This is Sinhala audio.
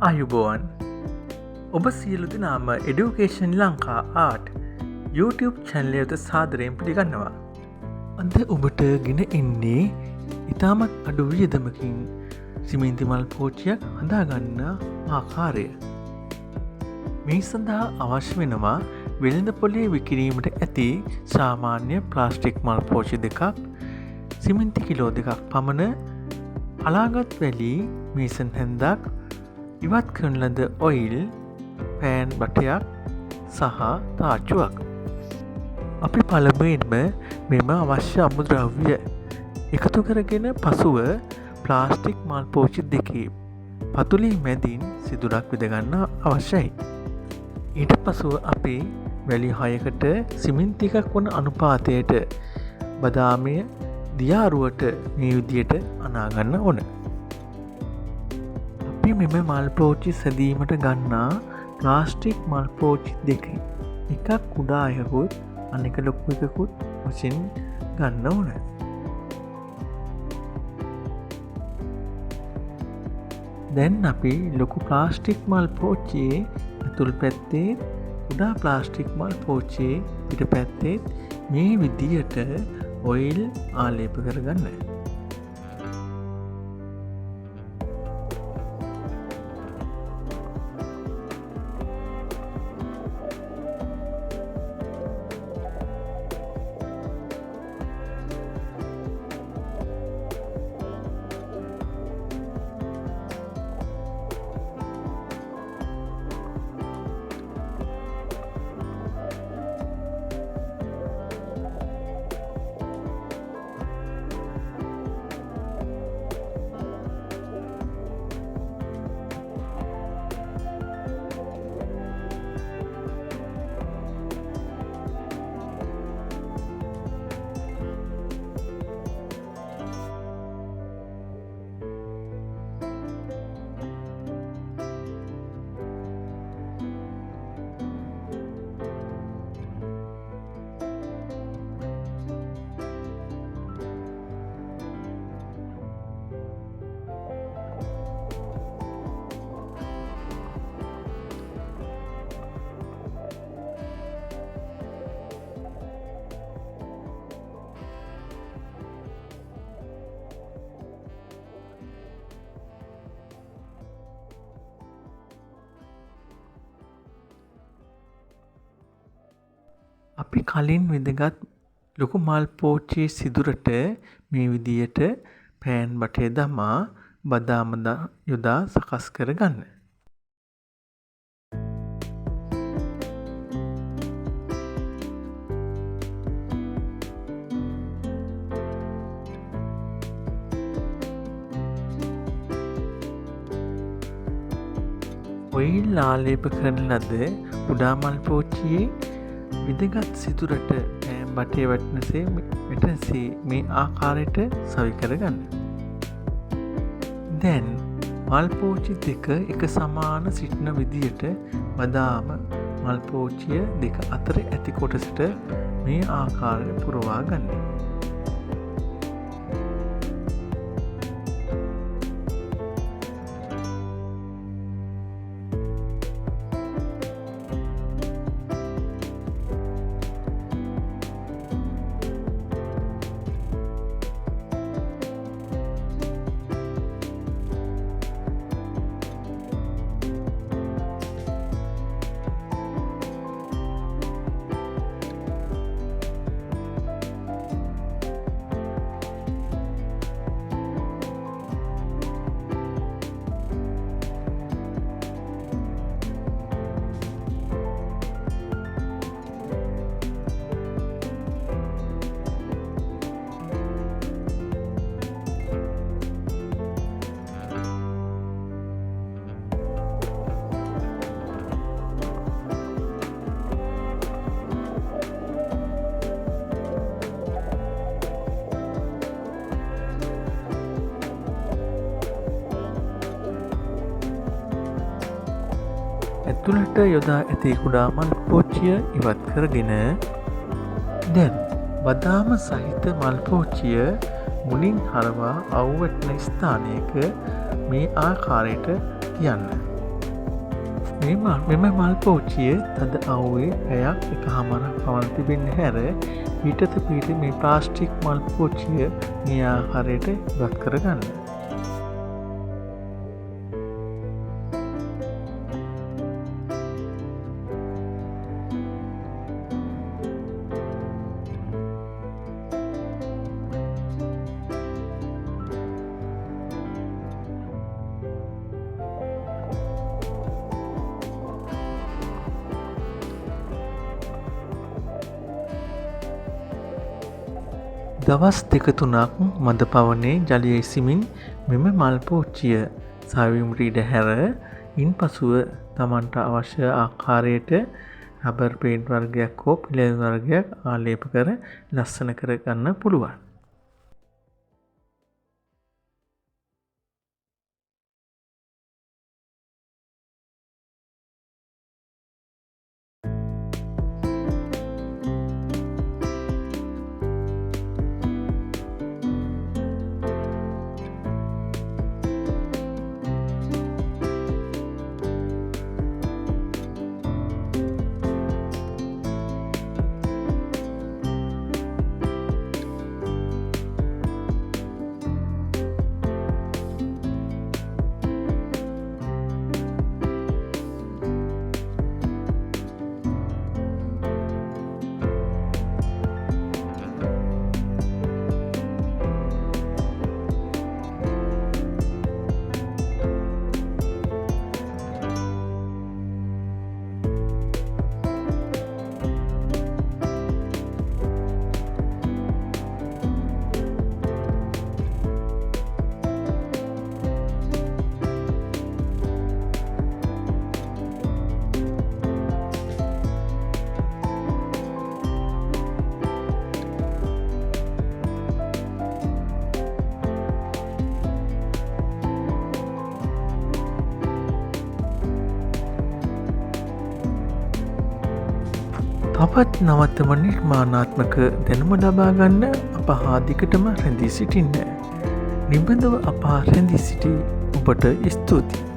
අයුබෝවන් ඔබ සියලු දෙනාම Education Lanka Art YouTube channel එකට සාදරයෙන් පිළිගන්නවා. අද ඔබට ගෙන එන්නේ ඉතාමත් අඩු වියදමකින් සිමෙන්ති මල් පෝච්චියක් හදාගන්න ආකාරය. මේ සඳහා අවශ්‍ය වෙනවා වෙළඳ පොලේ විකිරීමට ඇති සාමාන්‍ය ප්ලාස්ටික් මල් පෝච්චි දෙකක්, සිමෙන්ති කිලෝ 2ක් පමණ, අලාගත් වැලි මේසන් හැන්දක්, ඉවත් කරන ලද ඔයිල් පෑන් බටයක් සහ තාච්චුවක්. අපි පළමුවෙන්ම මෙම අවශ්‍ය අමුද්‍රව්‍ය එකතු කරගෙන පසුව ප්ලාස්ටික් මල් පෝච්චි දෙකේ පතුලේ මැදින් සිදුරක් විදගන්න අවශ්‍යයි. ඊට පසුව අපි වැලි 6කට සිමෙන්ති එකක් වන අනුපාතයට බදාමය දියාරුවට මේ විදියට අනාගන්න ඕන. අපි මෙම මල් පෝච්චි සැදීමට ගන්නා ප්ලාස්ටික් මල් පෝච්චි දෙක එකක් කුඩා අයකුත් අනෙක ලොකු එකකුත් වශයෙන් ගන්න ඕන. දැන් අපි ලොකු ප්ලාස්ටික් මල් පෝච්චියේ ඇතුල් පැත්තේ කුඩා ප්ලාස්ටික් මල් පෝච්චියේ පිට පැත්තේ මේ විදියට ඔයිල් ආලේප කරගන්න. අපි කලින් විදගත් ලොකු මල් පෝච්චියේ සිදුරට මේ විදියට පෑන් බටේ දමා බදාම යොදා සකස් කරගන්න. ඔයිල් ආලේප කරන ලද කුඩා මල් පෝච්චියේ විදගත් සිදුරට පෑන් බටේ වැටෙනසේ මේ ආකාරයට සවි කරගන්න. දැන් මල් පෝච්චි දෙක එක සමාන සිටින විදියට බදාම මල් පෝච්චිය දෙක අතර ඇති කොටසට මේ ආකාරයට පුරවා ගන්න. ඇතුළට යොදා ඇති කුඩා මල් පෝච්චිය ඉවත් කරගෙන දැන් බදාම සහිත මල් පෝච්චිය මුලින් හරවා අවුවැටෙන ස්ථානයක මේ ආකාරයට තියන්න. මෙම මල් පෝච්චිය තද අවුවේ පැයක් 1.5 පමණ තිබෙන්න හැර පිටත පිට මේ ප්ලාස්ටික් මල් පෝච්චිය මේ ආකාරයට ඉවත් කරගන්න. දවස් 2-3ක් මද පවනේ ජලය ඉසිමින් මෙම මල් පෝච්චිය සාවිමුට ඉඩ හැර ඉන්පසුව තමන්ට අවශ්‍ය ආකාරයට රබර් පේන්ට් වර්ගයක් හෝ පිළියෙල වර්ගයක් ආලේප කර ලස්සන කරගන්න පුළුවන්. තවත් නවතම නිර්මාණාත්මක දැනුම ලබා ගන්න අප හා දිගටම රැඳී සිටින්න. නිබඳව අප හා රැඳී සිටි ඔබට ස්තුතියි.